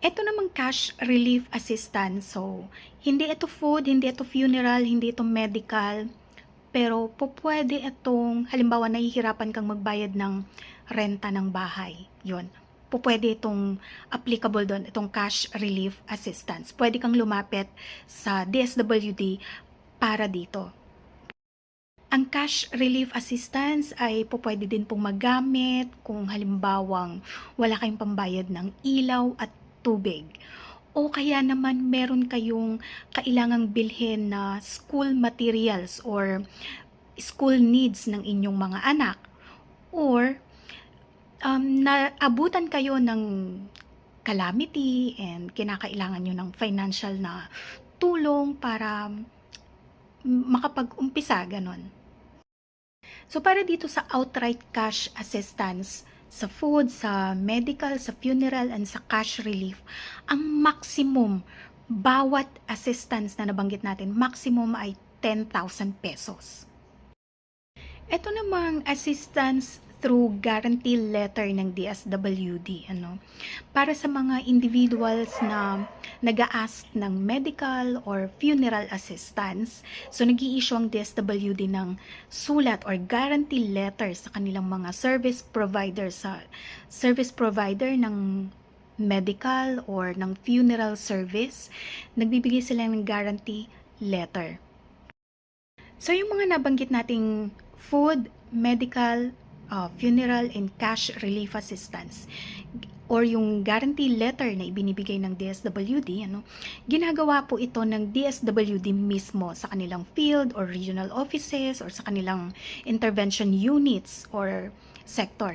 Ito namang cash relief assistance. So, hindi ito food, hindi ito funeral, hindi ito medical. Pero pwede itong, halimbawa, nahihirapan kang magbayad ng renta ng bahay. Yun. Pwede itong applicable doon, itong cash relief assistance. Pwede kang lumapit sa DSWD para dito. Ang cash relief assistance ay pwede din pong magamit kung halimbawang wala kayong pambayad ng ilaw at tubig. O kaya naman meron kayong kailangang bilhin na school materials or school needs ng inyong mga anak. Or naabutan kayo ng calamity and kinakailangan nyo ng financial na tulong para makapag-umpisa, ganon. So, para dito sa outright cash assistance, sa food, sa medical, sa funeral, and sa cash relief, ang maximum, bawat assistance na nabanggit natin, maximum ay 10,000 pesos. Ito namang assistance through guarantee letter ng DSWD, para sa mga individuals na nag-a-ask ng medical or funeral assistance. So, nag-i-issue ang DSWD ng sulat or guarantee letter sa kanilang mga service provider ng medical or ng funeral service. Nagbibigay sila ng guarantee letter. So, yung mga nabanggit nating food, medical, funeral, and cash relief assistance, or yung guarantee letter na ibinibigay ng DSWD, ginagawa po ito ng DSWD mismo sa kanilang field or regional offices or sa kanilang intervention units or sector.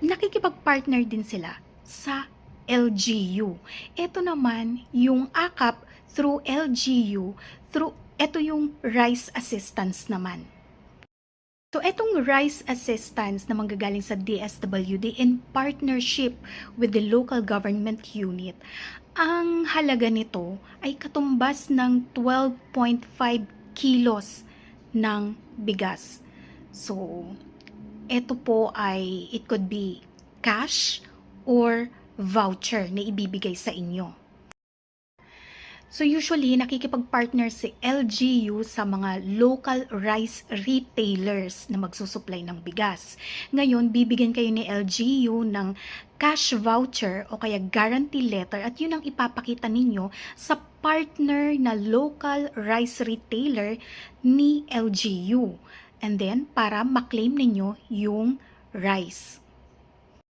Nakikipag-partner din sila sa LGU. Ito naman yung AKAP through LGU, ito yung RICE assistance naman. So, itong RICE assistance na manggagaling sa DSWD in partnership with the local government unit, ang halaga nito ay katumbas ng 12.5 kilos ng bigas. So, ito po ay, it could be cash or voucher na ibibigay sa inyo. So usually, nakikipag-partner si LGU sa mga local rice retailers na magsusupply ng bigas. Ngayon, bibigyan kayo ni LGU ng cash voucher o kaya guarantee letter at yun ang ipapakita ninyo sa partner na local rice retailer ni LGU. And then, para maklaim ninyo yung rice.